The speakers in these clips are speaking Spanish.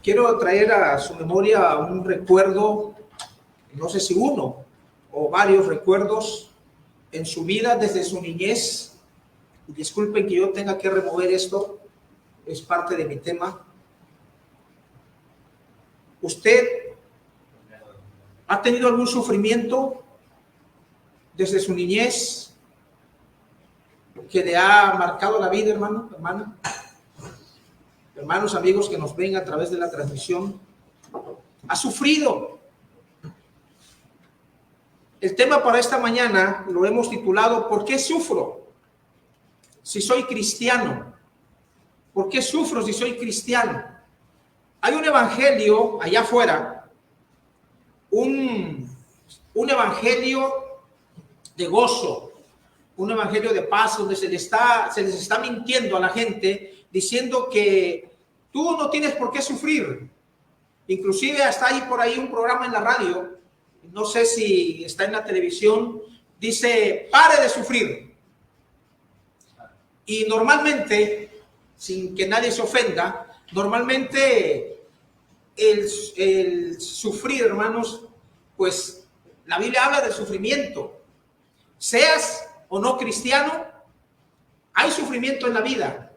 Quiero traer a su memoria un recuerdo, no sé si uno o varios recuerdos en su vida desde su niñez. Disculpen que yo tenga que remover esto, es parte de mi tema. ¿Usted ha tenido algún sufrimiento desde su niñez que le ha marcado la vida, hermano, hermana? Hermanos, amigos que nos ven a través de la transmisión, ¿ha sufrido? El tema para esta mañana lo hemos titulado ¿Por qué sufro si soy cristiano? ¿Por qué sufro si soy cristiano? Hay un evangelio allá afuera, un evangelio de gozo, un evangelio de paz, donde se les está mintiendo a la gente, diciendo que tú no tienes por qué sufrir. Inclusive hasta hay por ahí un programa en la radio, no sé si está en la televisión, dice, pare de sufrir. Y normalmente, sin que nadie se ofenda, normalmente el sufrir, hermanos, pues la Biblia habla del sufrimiento. Seas o no cristiano, hay sufrimiento en la vida.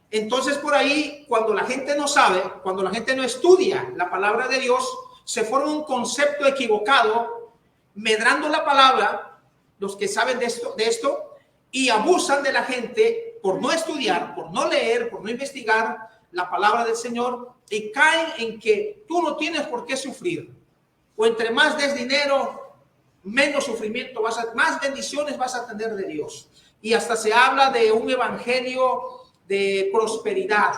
Entonces por ahí, cuando la gente no sabe, cuando la gente no estudia la palabra de Dios, se forma un concepto equivocado, medrando la palabra, los que saben de esto, y abusan de la gente por no estudiar, por no leer, por no investigar la palabra del Señor, y caen en que tú no tienes por qué sufrir. O entre más des dinero, menos sufrimiento más bendiciones vas a tener de Dios. Y hasta se habla de un evangelio de prosperidad.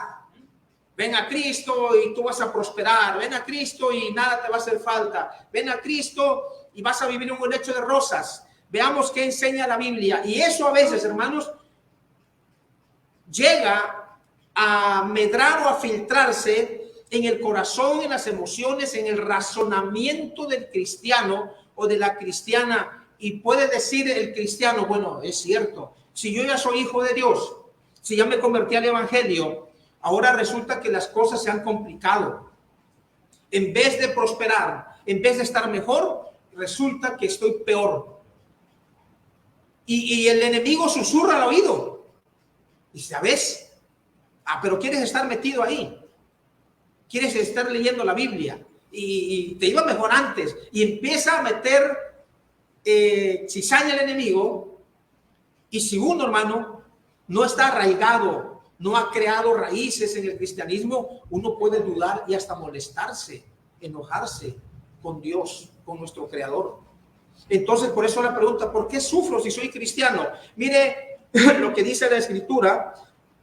Ven a Cristo y tú vas a prosperar. Ven a Cristo y nada te va a hacer falta. Ven a Cristo y vas a vivir un lecho de rosas. Veamos qué enseña la Biblia. Y eso a veces, hermanos, llega a medrar o a filtrarse en el corazón, en las emociones, en el razonamiento del cristiano o de la cristiana. Y puede decir el cristiano, bueno, es cierto, si yo ya soy hijo de Dios, si ya me convertí al evangelio, ahora resulta que las cosas se han complicado. En vez de prosperar, en vez de estar mejor, resulta que estoy peor. Y el enemigo susurra al oído. Y ¿sabes? Pero quieres estar metido ahí. Quieres estar leyendo la Biblia. Y te iba mejor antes. Y empieza a meter cizaña el enemigo. Y si uno, hermano, no está arraigado, no ha creado raíces en el cristianismo, uno puede dudar y hasta molestarse, enojarse con Dios, con nuestro Creador. Entonces, por eso la pregunta, ¿por qué sufro si soy cristiano? Mire lo que dice la Escritura,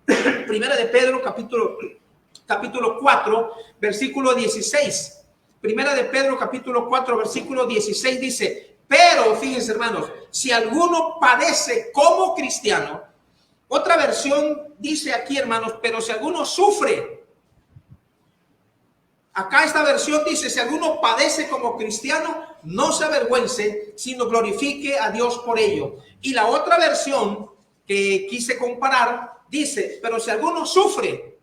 Primera de Pedro, capítulo 4, versículo 16. Primera de Pedro, capítulo 4, versículo 16 dice, pero, fíjense hermanos, si alguno padece como cristiano, otra versión dice aquí, hermanos, pero si alguno sufre. Acá esta versión dice, si alguno padece como cristiano, no se avergüence, sino glorifique a Dios por ello. Y la otra versión que quise comparar dice, pero si alguno sufre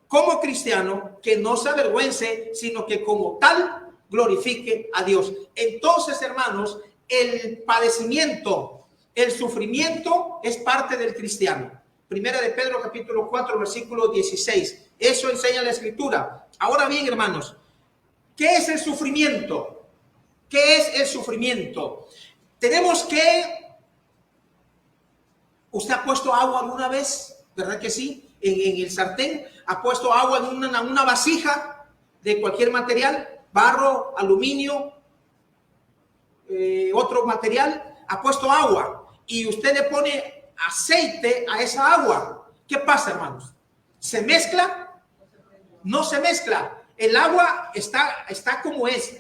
como cristiano, que no se avergüence, sino que como tal glorifique a Dios. Entonces, hermanos, el padecimiento, el sufrimiento es parte del cristiano. Primera de Pedro, capítulo 4, versículo 16. Eso enseña la Escritura. Ahora bien, hermanos, ¿qué es el sufrimiento? ¿Qué es el sufrimiento? Tenemos que... ¿Usted ha puesto agua alguna vez? ¿Verdad que sí? En el sartén. ¿Ha puesto agua en una vasija de cualquier material? Barro, aluminio, otro material. Ha puesto agua y usted le pone aceite a esa agua. ¿Qué pasa, hermanos? ¿Se mezcla? No se mezcla. El agua está como es.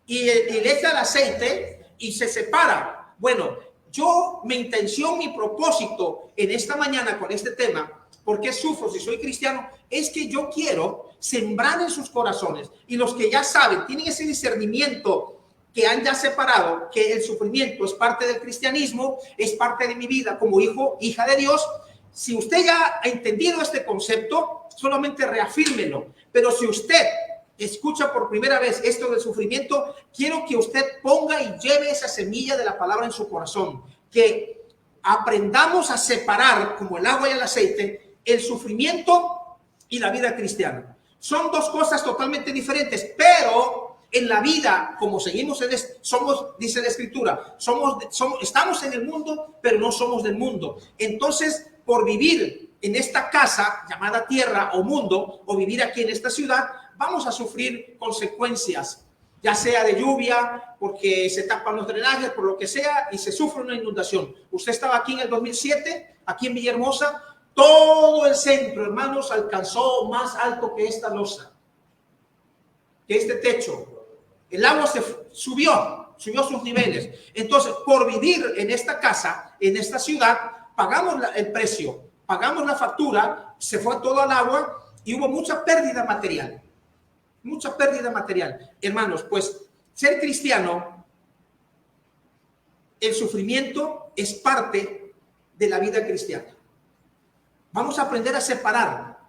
Y le echa el aceite y se separa. Bueno, mi intención, mi propósito en esta mañana con este tema, ¿por qué sufro si soy cristiano? Es que yo quiero sembrar en sus corazones, y los que ya saben, tienen ese discernimiento que han ya separado que el sufrimiento es parte del cristianismo, es parte de mi vida como hijo, hija de Dios. Si usted ya ha entendido este concepto, solamente reafírmelo. Pero si usted escucha por primera vez esto del sufrimiento, quiero que usted ponga y lleve esa semilla de la palabra en su corazón, que aprendamos a separar, como el agua y el aceite, el sufrimiento y la vida cristiana. Son dos cosas totalmente diferentes, pero en la vida, como seguimos somos, dice la Escritura, estamos en el mundo, pero no somos del mundo. Entonces, por vivir en esta casa llamada tierra o mundo, o vivir aquí en esta ciudad, vamos a sufrir consecuencias, ya sea de lluvia, porque se tapan los drenajes, por lo que sea, y se sufre una inundación. Usted estaba aquí en el 2007, aquí en Villahermosa, todo el centro, hermanos, alcanzó más alto que esta losa, que este techo. El agua subió sus niveles. Entonces, por vivir en esta casa, en esta ciudad, pagamos el precio, pagamos la factura, se fue todo al agua y hubo mucha pérdida material. Mucha pérdida material. Hermanos, pues ser cristiano, el sufrimiento es parte de la vida cristiana. Vamos a aprender a separar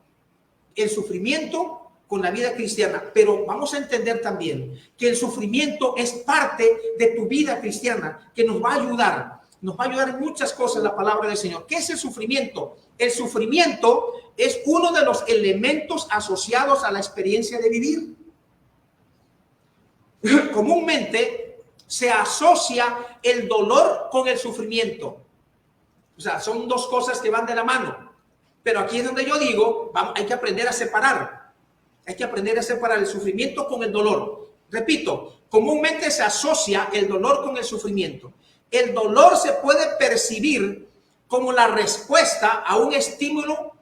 el sufrimiento con la vida cristiana, pero vamos a entender también que el sufrimiento es parte de tu vida cristiana, que nos va a ayudar en muchas cosas la palabra del Señor. ¿Qué es el sufrimiento? El sufrimiento es uno de los elementos asociados a la experiencia de vivir. Comúnmente se asocia el dolor con el sufrimiento. O sea, son dos cosas que van de la mano. Pero aquí es donde yo digo, hay que aprender a separar. Hay que aprender a separar el sufrimiento con el dolor. Repito, comúnmente se asocia el dolor con el sufrimiento. El dolor se puede percibir como la respuesta a un estímulo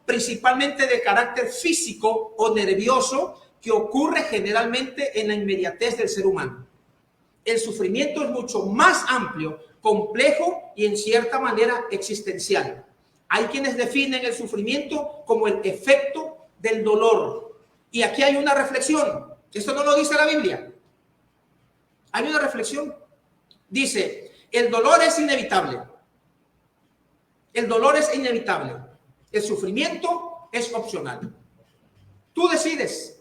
principalmente de carácter físico o nervioso que ocurre generalmente en la inmediatez del ser humano. El sufrimiento es mucho más amplio, complejo y en cierta manera existencial. Hay quienes definen el sufrimiento como el efecto del dolor. Y aquí hay una reflexión. Esto no lo dice la Biblia. Hay una reflexión. Dice, el dolor es inevitable. El dolor es inevitable. El sufrimiento es opcional. Tú decides.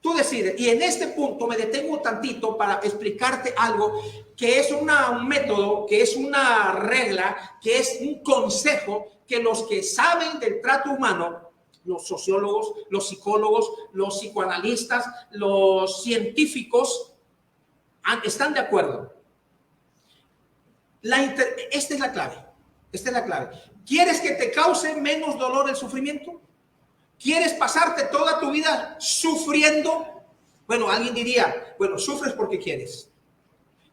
Tú decides. Y en este punto me detengo tantito para explicarte algo que es un método, que es una regla, que es un consejo que los que saben del trato humano, los sociólogos, los psicólogos, los psicoanalistas, los científicos, están de acuerdo. Esta es la clave. Esta es la clave. ¿Quieres que te cause menos dolor el sufrimiento? ¿Quieres pasarte toda tu vida sufriendo? Bueno, alguien diría, bueno, sufres porque quieres.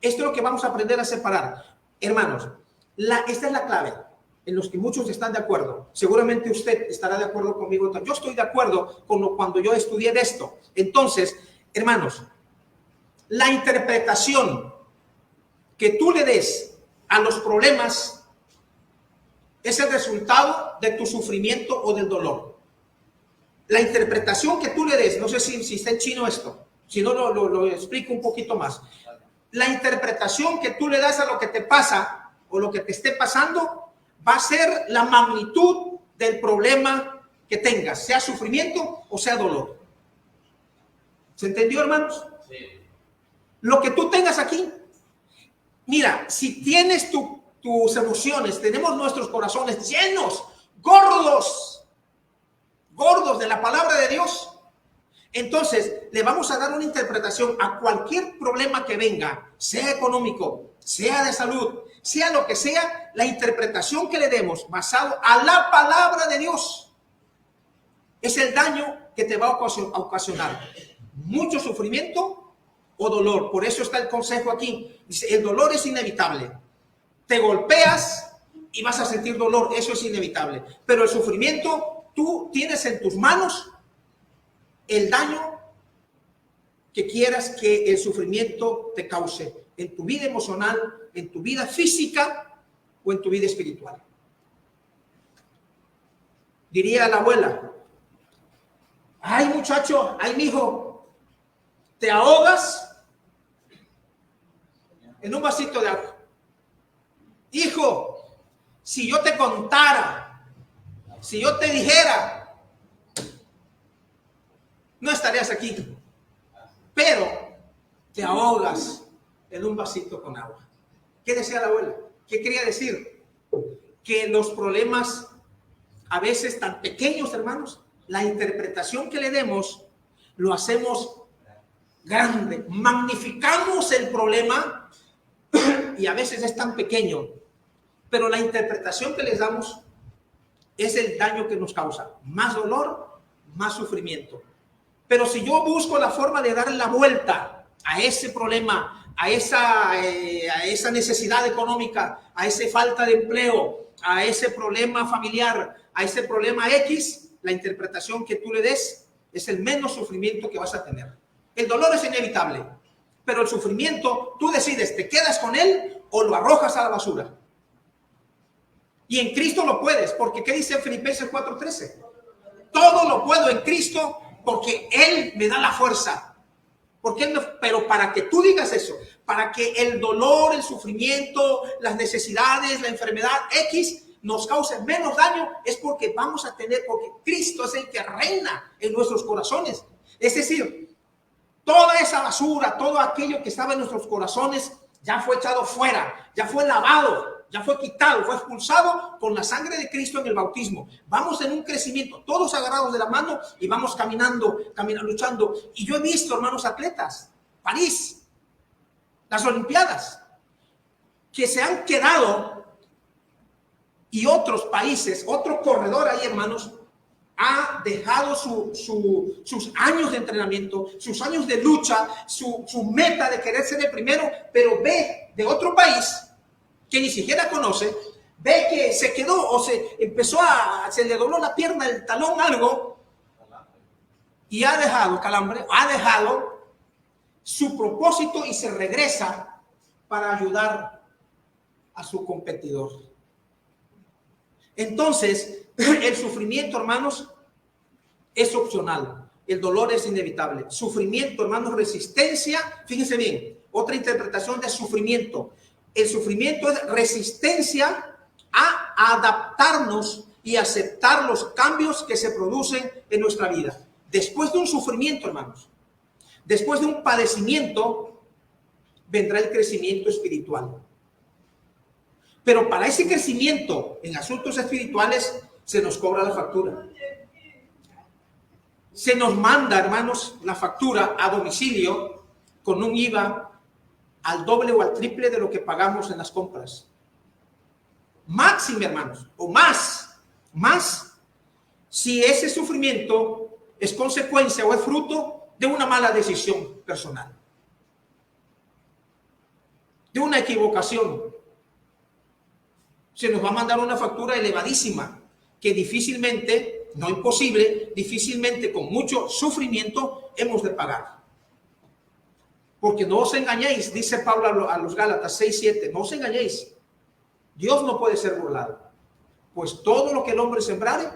Esto es lo que vamos a aprender a separar. Hermanos, esta es la clave en los que muchos están de acuerdo. Seguramente usted estará de acuerdo conmigo. Yo estoy de acuerdo con cuando yo estudié de esto. Entonces, hermanos, la interpretación que tú le des a los problemas es el resultado de tu sufrimiento o del dolor. La interpretación que tú le des, no sé si está en chino esto, si no lo explico un poquito más. La interpretación que tú le das a lo que te pasa o lo que te esté pasando va a ser la magnitud del problema que tengas, sea sufrimiento o sea dolor. ¿Se entendió, hermanos? Sí. Lo que tú tengas aquí, mira, si tienes tus emociones, tenemos nuestros corazones llenos, gordos de la palabra de Dios, entonces le vamos a dar una interpretación a cualquier problema que venga, sea económico, sea de salud, sea lo que sea, la interpretación que le demos basado a la palabra de Dios es el daño que te va a ocasionar mucho sufrimiento o dolor. Por eso está el consejo aquí. Dice, el dolor es inevitable. Te golpeas y vas a sentir dolor, eso es inevitable. Pero el sufrimiento, tú tienes en tus manos el daño que quieras que el sufrimiento te cause en tu vida emocional, en tu vida física o en tu vida espiritual. Diría la abuela, ay muchacho, ay mijo, te ahogas en un vasito de agua. Hijo, si yo te contara, si yo te dijera, no estarías aquí, pero te ahogas en un vasito con agua. ¿Qué decía la abuela? ¿Qué quería decir? Que los problemas, a veces tan pequeños, hermanos, la interpretación que le demos, lo hacemos grande, magnificamos el problema y a veces es tan pequeño, pero la interpretación que les damos es el daño que nos causa, más dolor, más sufrimiento. Pero si yo busco la forma de darle la vuelta a ese problema, a esa necesidad económica, a esa falta de empleo, a ese problema familiar, a ese problema X, la interpretación que tú le des es el menos sufrimiento que vas a tener. El dolor es inevitable, pero el sufrimiento, tú decides, ¿te quedas con él o lo arrojas a la basura? Y en Cristo lo puedes, porque ¿qué dice Filipenses 4:13? Todo lo puedo en Cristo porque Él me da la fuerza. Pero para que tú digas eso, para que el dolor, el sufrimiento, las necesidades, la enfermedad X nos cause menos daño, es porque vamos a tener, porque Cristo es el que reina en nuestros corazones. Es decir, toda esa basura, todo aquello que estaba en nuestros corazones ya fue echado fuera, ya fue lavado, ya fue quitado, fue expulsado con la sangre de Cristo en el bautismo. Vamos en un crecimiento, todos agarrados de la mano y vamos caminando, luchando. Y yo he visto, hermanos, atletas, París, las Olimpiadas, que se han quedado, y otros países, otro corredor ahí, hermanos, ha dejado sus años de entrenamiento, sus años de lucha, su meta de querer ser el primero, pero ve de otro país que ni siquiera conoce, ve que se quedó o se le dobló la pierna, el talón, algo, y ha dejado su propósito y se regresa para ayudar a su competidor. Entonces, el sufrimiento, hermanos, es opcional. El dolor es inevitable. Sufrimiento, hermanos, resistencia. Fíjense bien, otra interpretación de sufrimiento. El sufrimiento es resistencia a adaptarnos y aceptar los cambios que se producen en nuestra vida. Después de un sufrimiento, hermanos, después de un padecimiento, vendrá el crecimiento espiritual. Pero para ese crecimiento en asuntos espirituales se nos cobra la factura. Se nos manda, hermanos, la factura a domicilio con un IVA al doble o al triple de lo que pagamos en las compras. Máximo, hermanos, o más si ese sufrimiento es consecuencia o es fruto de una mala decisión personal, de una equivocación. Se nos va a mandar una factura elevadísima que difícilmente, no imposible, difícilmente con mucho sufrimiento hemos de pagar. Porque no os engañéis, dice Pablo a los Gálatas 6:7, no os engañéis. Dios no puede ser burlado. Pues todo lo que el hombre sembrare,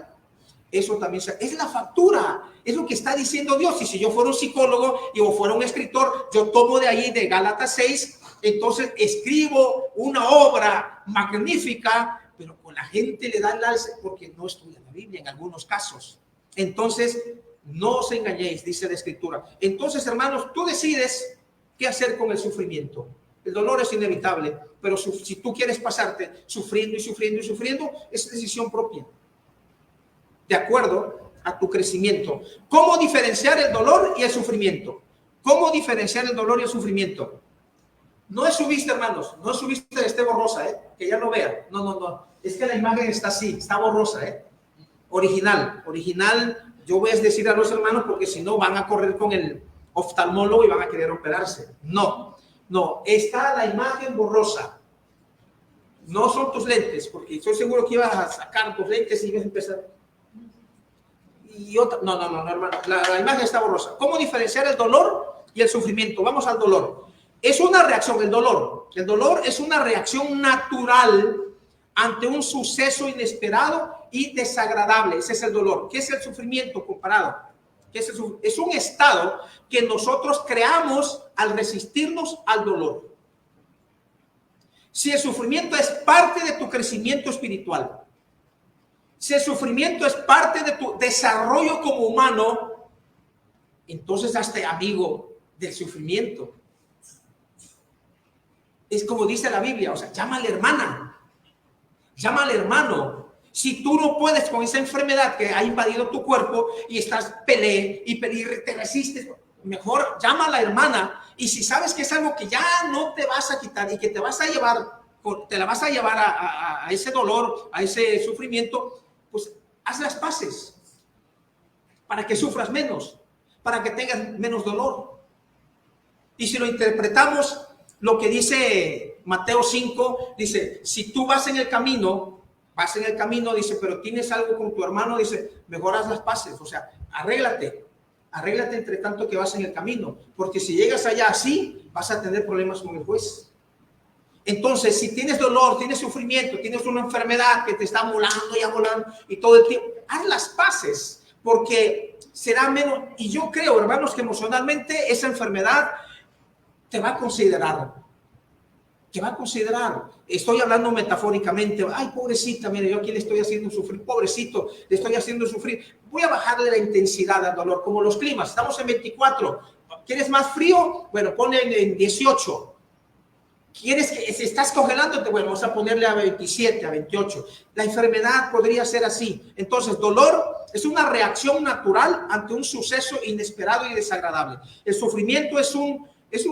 eso también es la factura, es lo que está diciendo Dios. Y si yo fuera un psicólogo y o fuera un escritor, yo tomo de ahí de Gálatas 6, entonces escribo una obra magnífica, pero con la gente le da el alce porque no estudia la Biblia en algunos casos. Entonces, no os engañéis, dice la Escritura. Entonces, hermanos, tú decides qué hacer con el sufrimiento. El dolor es inevitable, pero si tú quieres pasarte sufriendo y sufriendo y sufriendo, es decisión propia, de acuerdo a tu crecimiento. ¿Cómo diferenciar el dolor y el sufrimiento? ¿Cómo diferenciar el dolor y el sufrimiento? No es su vista, hermanos, no es su vista, esté borrosa, que ya lo vea. No. Es que la imagen está así, está borrosa, Original, yo voy a decir a los hermanos porque si no van a correr con el oftalmólogo y van a querer operarse. No, está la imagen borrosa. No son tus lentes, porque estoy seguro que ibas a sacar tus lentes y ibas a empezar. Y otra, no, hermano, la imagen está borrosa. ¿Cómo diferenciar el dolor y el sufrimiento? Vamos al dolor. Es una reacción, el dolor es una reacción natural ante un suceso inesperado y desagradable. Ese es el dolor. ¿Qué es el sufrimiento comparado? Es un estado que nosotros creamos al resistirnos al dolor. si el sufrimiento es parte de tu crecimiento espiritual, si el sufrimiento es parte de tu desarrollo como humano, entonces hazte amigo del sufrimiento. Es como dice la Biblia, o sea, llama a la hermana, llama al hermano. Si tú no puedes con esa enfermedad que ha invadido tu cuerpo y estás y te resistes, mejor llama a la hermana. Y si sabes que es algo que ya no te vas a quitar y que te vas a llevar, te la vas a llevar a ese dolor, a ese sufrimiento, pues haz las paces para que sufras menos, para que tengas menos dolor. Y si lo interpretamos, lo que dice Mateo 5, dice, si tú vas en el camino, dice, pero tienes algo con tu hermano, dice, mejor haz las paces, o sea, arréglate entre tanto que vas en el camino, porque si llegas allá así, vas a tener problemas con el juez. Entonces, si tienes dolor, tienes sufrimiento, tienes una enfermedad que te está molando y todo el tiempo, haz las paces, porque será menos. Y yo creo, hermanos, que emocionalmente esa enfermedad te va a considerar. Estoy hablando metafóricamente. Ay, pobrecita, mire, yo aquí le estoy haciendo sufrir. Pobrecito, le estoy haciendo sufrir. Voy a bajarle la intensidad al dolor, como los climas. Estamos en 24. ¿Quieres más frío? Bueno, ponle en 18. ¿Quieres que si estás congelándote? Bueno, vamos a ponerle a 27, a 28. La enfermedad podría ser así. Entonces, dolor es una reacción natural ante un suceso inesperado y desagradable. El sufrimiento es un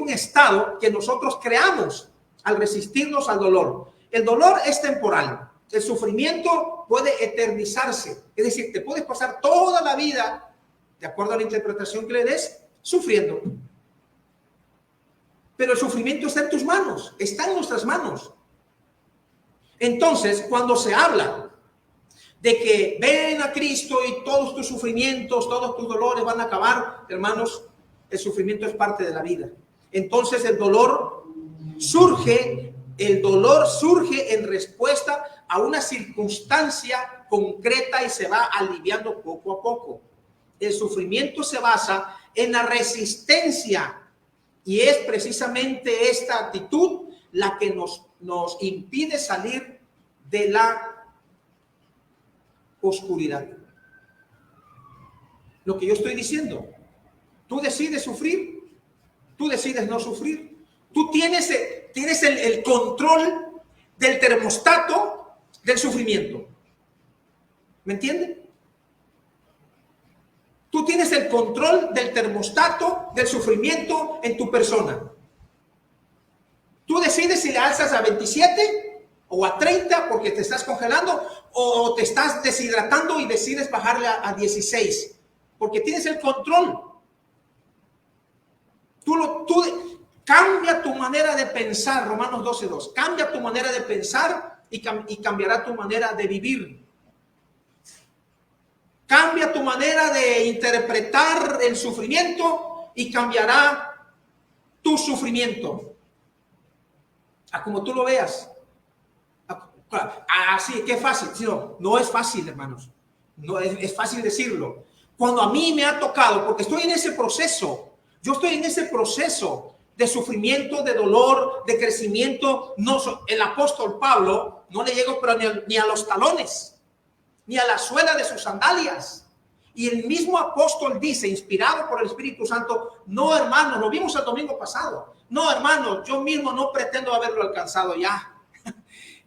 estado que nosotros creamos al resistirnos al dolor. El dolor es temporal. El sufrimiento puede eternizarse. Es decir, te puedes pasar toda la vida, de acuerdo a la interpretación que le des, sufriendo. Pero el sufrimiento está en tus manos, está en nuestras manos. Entonces, cuando se habla de que ven a Cristo y todos tus sufrimientos, todos tus dolores van a acabar, hermanos, el sufrimiento es parte de la vida. Entonces, el dolor surge en respuesta a una circunstancia concreta y se va aliviando poco a poco. El sufrimiento se basa en la resistencia. Y es precisamente esta actitud la que nos impide salir de la oscuridad. Lo que yo estoy diciendo, tú decides sufrir, tú decides no sufrir. Tú tienes el control del termostato del sufrimiento. ¿Me entienden? Tú tienes el control del termostato del sufrimiento en tu persona. Tú decides si le alzas a 27 o a 30 porque te estás congelando, o te estás deshidratando y decides bajarle a 16 porque tienes el control. Tú cambia tu manera de pensar, Romanos 12:2. Cambia tu manera de pensar y cambiará tu manera de vivir. Cambia tu manera de interpretar el sufrimiento y cambiará tu sufrimiento. A como tú lo veas. Así, qué fácil. No es fácil, hermanos. No es fácil decirlo. Cuando a mí me ha tocado, porque estoy en ese proceso. Yo estoy en ese proceso de sufrimiento, de dolor, de crecimiento. El apóstol Pablo no le llegó pero ni a los talones, ni a la suela de sus sandalias. Y el mismo apóstol dice, inspirado por el Espíritu Santo, no, hermanos, lo vimos el domingo pasado. No, hermanos, yo mismo no pretendo haberlo alcanzado ya.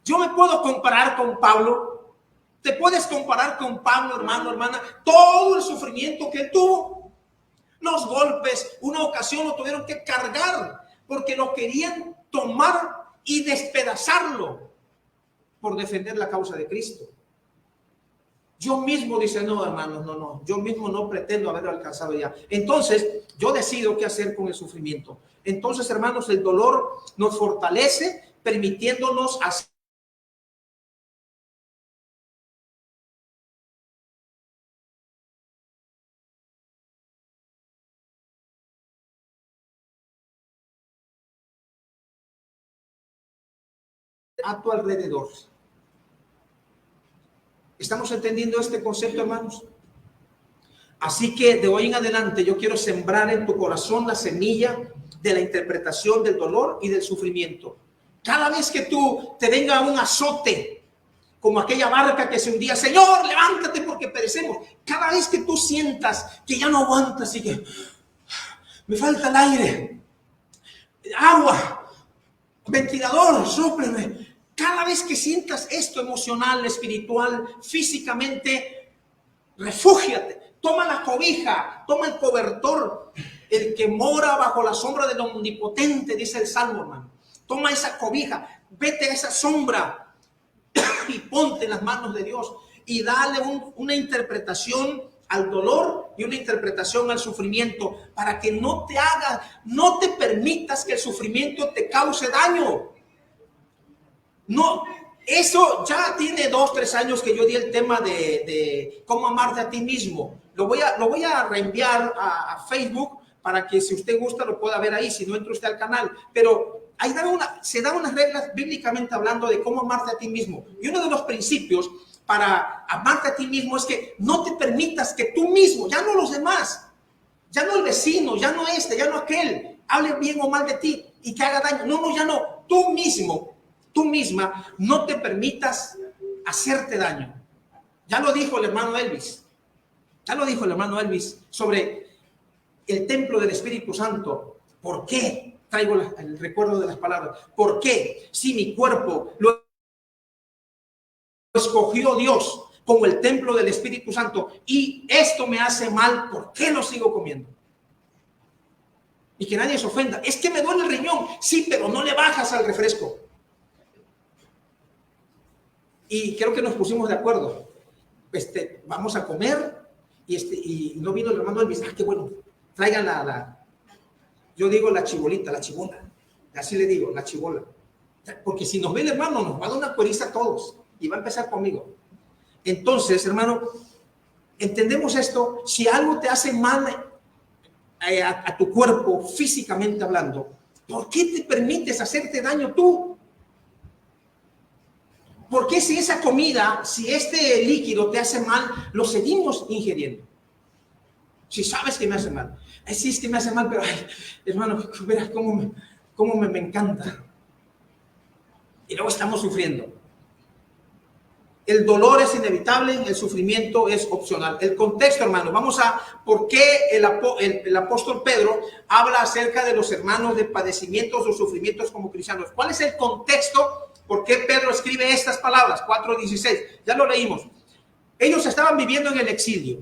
Yo me puedo comparar con Pablo. Te puedes comparar con Pablo, hermano, hermana. Todo el sufrimiento que él tuvo. Los golpes, una ocasión lo tuvieron que cargar porque lo querían tomar y despedazarlo por defender la causa de Cristo. Yo mismo dice, no, hermanos, no, yo mismo no pretendo haberlo alcanzado ya. Entonces, yo decido qué hacer con el sufrimiento. Entonces, hermanos, el dolor nos fortalece, permitiéndonos hacer a tu alrededor. ¿Estamos entendiendo este concepto, hermanos? Así que de hoy en adelante yo quiero sembrar en tu corazón la semilla de la interpretación del dolor y del sufrimiento. Cada vez que tú te venga un azote, como aquella barca que se hundía, Señor, levántate porque perecemos. Cada vez que tú sientas que ya no aguantas y que me falta el aire, agua, ventilador, sópleme. Cada vez que sientas esto emocional, espiritual, físicamente, refúgiate. Toma la cobija, toma el cobertor. El que mora bajo la sombra del Omnipotente, dice el Salmo, hermano. Toma esa cobija, vete a esa sombra y ponte en las manos de Dios y dale una interpretación al dolor y una interpretación al sufrimiento, para que no te permitas que el sufrimiento te cause daño. No, eso ya tiene 2-3 años que yo di el tema de cómo amarte a ti mismo. Lo voy a reenviar a Facebook para que, si usted gusta, lo pueda ver ahí, si no, entre usted al canal. Pero ahí se dan unas reglas bíblicamente hablando de cómo amarte a ti mismo. Y uno de los principios para amarte a ti mismo es que no te permitas que tú mismo, ya no los demás, ya no el vecino, ya no ya no aquel, hable bien o mal de ti y que haga daño. No, ya no. Tú mismo, tú misma, no te permitas hacerte daño. Ya lo dijo el hermano Elvis. Ya lo dijo el hermano Elvis sobre el templo del Espíritu Santo. ¿Por qué? Traigo el recuerdo de las palabras. ¿Por qué? Si mi cuerpo lo escogió Dios como el templo del Espíritu Santo y esto me hace mal, ¿por qué lo sigo comiendo? Y que nadie se ofenda. Es que me duele el riñón. Sí, pero no le bajas al refresco. Y creo que nos pusimos de acuerdo. Vamos a comer y no vino el hermano Elvis. Qué bueno. Traigan yo digo la chibolita, la chibola. Así le digo, la chibola. Porque si nos ve el hermano, nos va a dar una cueriza a todos. Y va a empezar conmigo. Entonces, hermano, entendemos esto. Si algo te hace mal a tu cuerpo, físicamente hablando, ¿por qué te permites hacerte daño tú? ¿Por qué si esa comida, si este líquido te hace mal, lo seguimos ingiriendo? Si sabes que me hace mal. Sí, es que me hace mal, pero, ay, hermano, verás cómo me encanta. Y luego estamos sufriendo. El dolor es inevitable, el sufrimiento es opcional. El contexto, hermano, vamos a por qué el apóstol Pedro habla acerca de los hermanos de padecimientos o sufrimientos como cristianos. ¿Cuál es el contexto? ¿Por qué Pedro escribe estas palabras? 4:16, ya lo leímos. Ellos estaban viviendo en el exilio.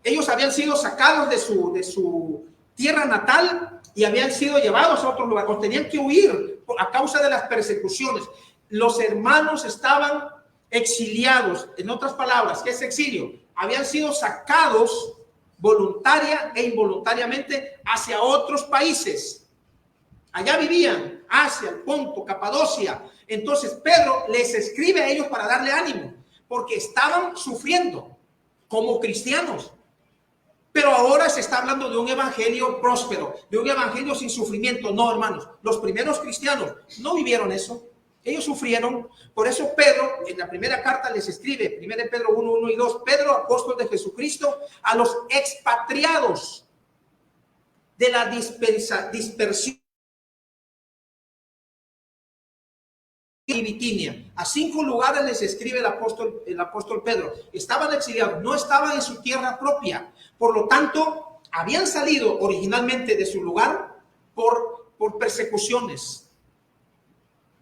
Ellos habían sido sacados de su tierra natal y habían sido llevados a otro lugar, o tenían que huir a causa de las persecuciones. Los hermanos estaban exiliados. En otras palabras, ¿qué es exilio? Habían sido sacados voluntaria e involuntariamente hacia otros países. Allá vivían, Asia, el Ponto, Capadocia. Entonces Pedro les escribe a ellos para darle ánimo, porque estaban sufriendo como cristianos. Pero ahora se está hablando de un evangelio próspero, de un evangelio sin sufrimiento. No, hermanos, los primeros cristianos no vivieron eso. Ellos sufrieron. Por eso Pedro, en la primera carta, les escribe, 1 Pedro 1:1 y 2, Pedro, apóstol de Jesucristo, a los expatriados de la dispersión y Bitinia. A 5 lugares les escribe el apóstol Pedro. Estaban exiliados, no estaban en su tierra propia. Por lo tanto, habían salido originalmente de su lugar por persecuciones.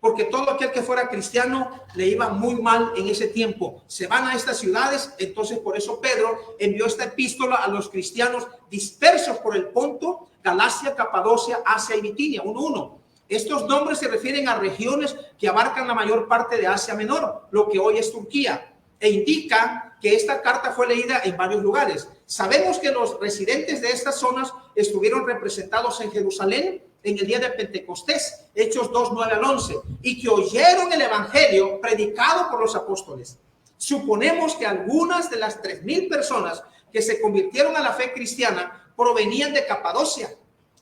Porque todo aquel que fuera cristiano le iba muy mal en ese tiempo. Se van a estas ciudades. Entonces, por eso Pedro envió esta epístola a los cristianos dispersos por el Ponto, Galacia, Capadocia, Asia y Bitinia. 1:1. Estos nombres se refieren a regiones que abarcan la mayor parte de Asia Menor, lo que hoy es Turquía, e indican que esta carta fue leída en varios lugares. Sabemos que los residentes de estas zonas estuvieron representados en Jerusalén en el día de Pentecostés, Hechos 2:9 al 11, y que oyeron el evangelio predicado por los apóstoles. Suponemos que algunas de las 3,000 personas que se convirtieron a la fe cristiana provenían de Capadocia,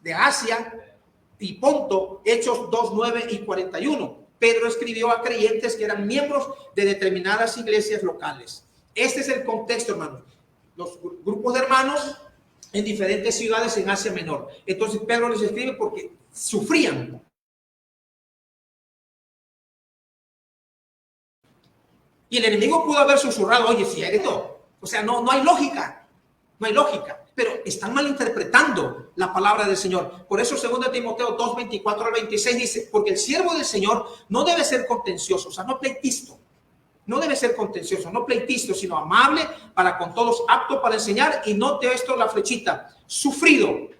de Asia y Ponto, Hechos 2:9 y 41. Pedro escribió a creyentes que eran miembros de determinadas iglesias locales. Este es el contexto, hermanos. Los grupos de hermanos en diferentes ciudades en Asia Menor. Entonces Pedro les escribe porque sufrían Y el enemigo pudo haber susurrado, oye, cierto. O sea, no hay lógica. No hay lógica. Pero están malinterpretando la palabra del Señor. Por eso 2 Timoteo 2, 24 al 26 dice, porque el siervo del Señor no debe ser contencioso, o sea, no pleitisto. No debe ser contencioso, no pleitisto, sino amable para con todos, apto para enseñar. Y note esto, la flechita, sufrido.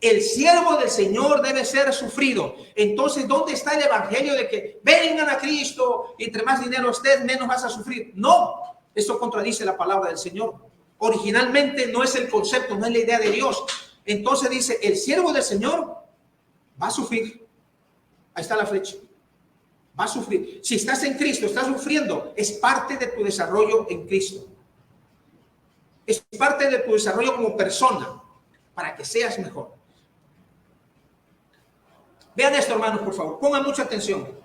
El siervo del Señor debe ser sufrido. Entonces, ¿dónde está el evangelio de que vengan a Cristo y entre más dinero estés, menos vas a sufrir? No, eso contradice la palabra del Señor. Originalmente no es el concepto, no es la idea de Dios. Entonces dice, el siervo del Señor va a sufrir. Ahí está la flecha. Va a sufrir. Si estás en Cristo, estás sufriendo, es parte de tu desarrollo en Cristo. Es parte de tu desarrollo como persona, para que seas mejor. Vean esto, hermanos, por favor. Pongan mucha atención.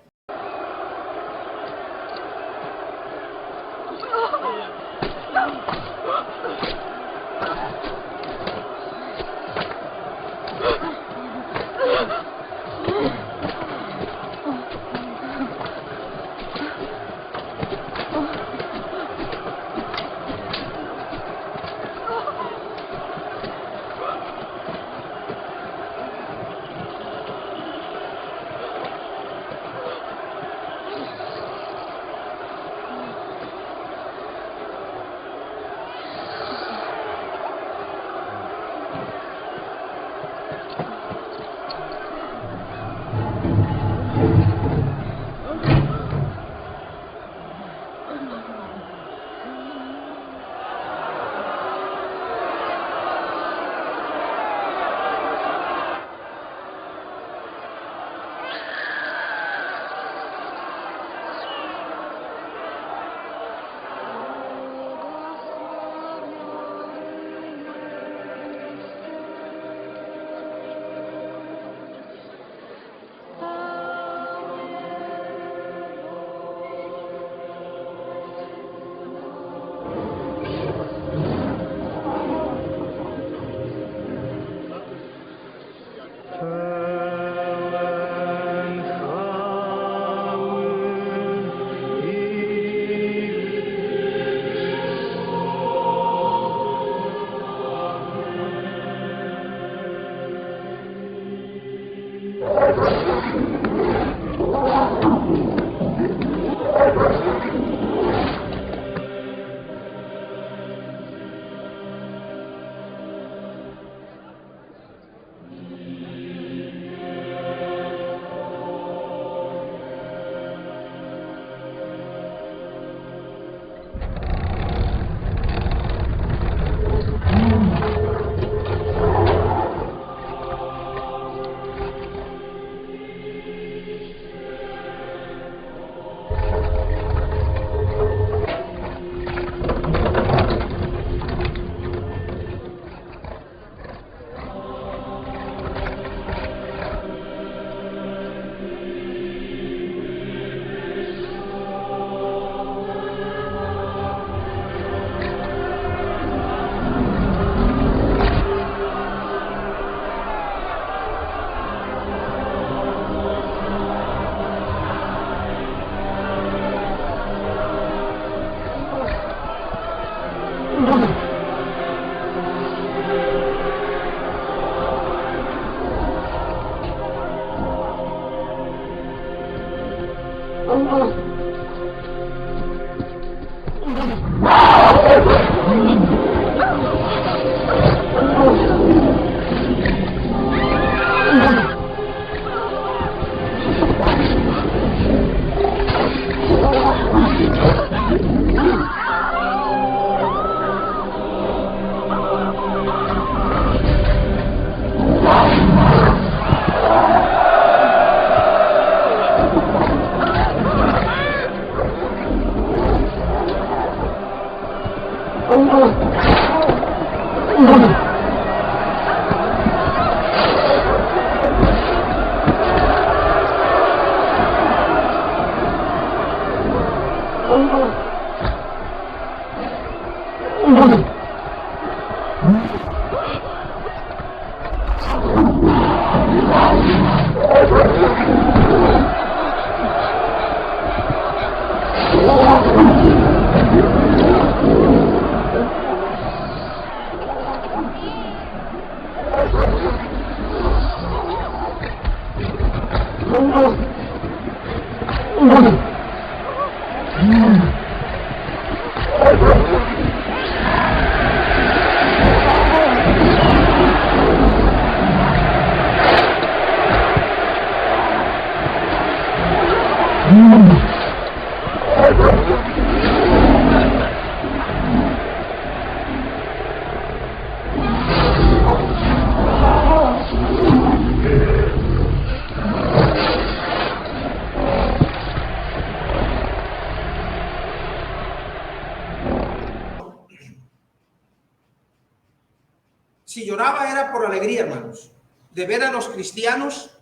Si lloraba era por alegría, hermanos, de ver a los cristianos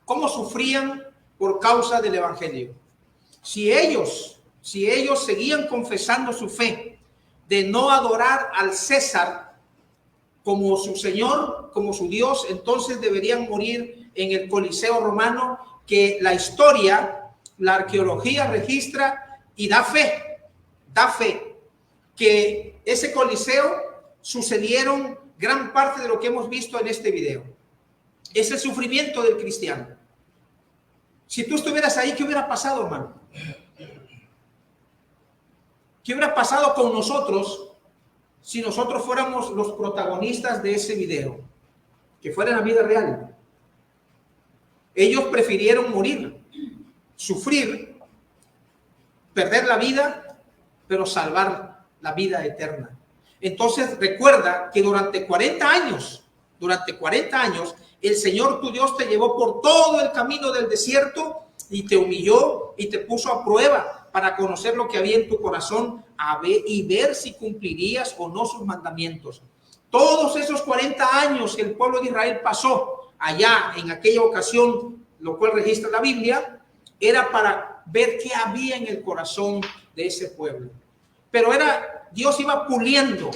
cómo sufrían por causa del evangelio. Si ellos seguían confesando su fe de no adorar al César como su Señor, como su Dios, entonces deberían morir en el Coliseo romano, que la historia, la arqueología registra y da fe que ese Coliseo sucedieron gran parte de lo que hemos visto en este video. Es el sufrimiento del cristiano. Si tú estuvieras ahí, ¿qué hubiera pasado, hermano? ¿Qué hubiera pasado con nosotros si nosotros fuéramos los protagonistas de ese video? Que fuera en la vida real. Ellos prefirieron morir, sufrir, perder la vida, pero salvar la vida eterna. Entonces recuerda que durante 40 años, el Señor tu Dios te llevó por todo el camino del desierto y te humilló y te puso a prueba para conocer lo que había en tu corazón y ver si cumplirías o no sus mandamientos. Todos esos 40 años que el pueblo de Israel pasó allá en aquella ocasión, lo cual registra la Biblia, era para ver qué había en el corazón de ese pueblo. Pero Dios iba puliendo,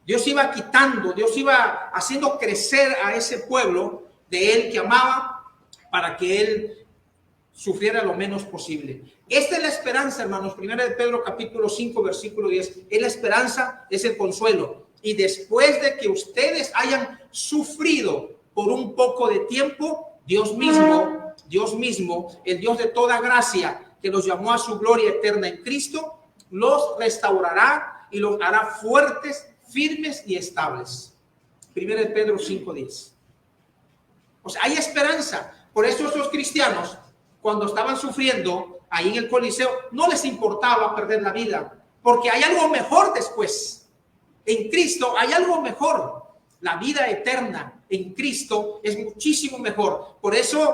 Dios iba quitando, Dios iba haciendo crecer a ese pueblo de él que amaba para que él sufriera lo menos posible. Esta es la esperanza, hermanos. Primera de Pedro capítulo 5 versículo 10. Es la esperanza, es el consuelo. Y después de que ustedes hayan sufrido por un poco de tiempo, Dios mismo, el Dios de toda gracia, que los llamó a su gloria eterna en Cristo, los restaurará y los hará fuertes, firmes y estables. Primera de Pedro 5:10. O sea, hay esperanza. Por eso esos cristianos, cuando estaban sufriendo ahí en el Coliseo, no les importaba perder la vida, porque hay algo mejor después. En Cristo hay algo mejor. La vida eterna en Cristo es muchísimo mejor. Por eso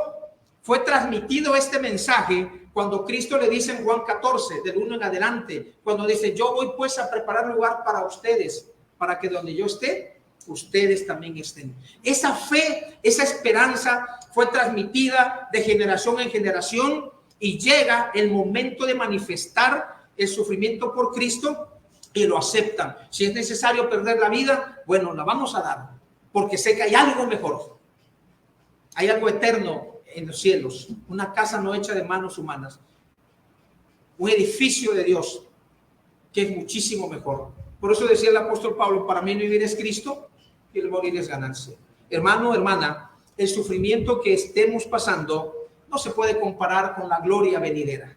fue transmitido este mensaje cuando Cristo le dice en Juan 14, del 1 en adelante, cuando dice: yo voy pues a preparar lugar para ustedes, para que donde yo esté, ustedes también estén. Esa fe, esa esperanza fue transmitida de generación en generación, y llega el momento de manifestar el sufrimiento por Cristo y lo aceptan. Si es necesario perder la vida, bueno, la vamos a dar, porque sé que hay algo mejor. Hay algo eterno en los cielos, una casa no hecha de manos humanas, un edificio de Dios que es muchísimo mejor. Por eso decía el apóstol Pablo: para mí no vivir es Cristo y el morir es ganancia. Hermano, hermana, el sufrimiento que estemos pasando no se puede comparar con la gloria venidera.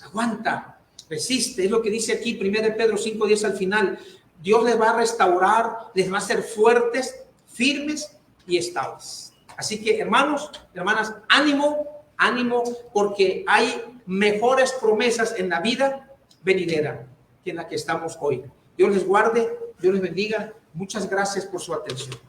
Aguanta, resiste, es lo que dice aquí 1 Pedro 5:10 al final. Dios les va a restaurar, les va a hacer fuertes, firmes y estables. Así que, hermanos, hermanas, ánimo, porque hay mejores promesas en la vida venidera que en la que estamos hoy. Dios les guarde, Dios les bendiga. Muchas gracias por su atención.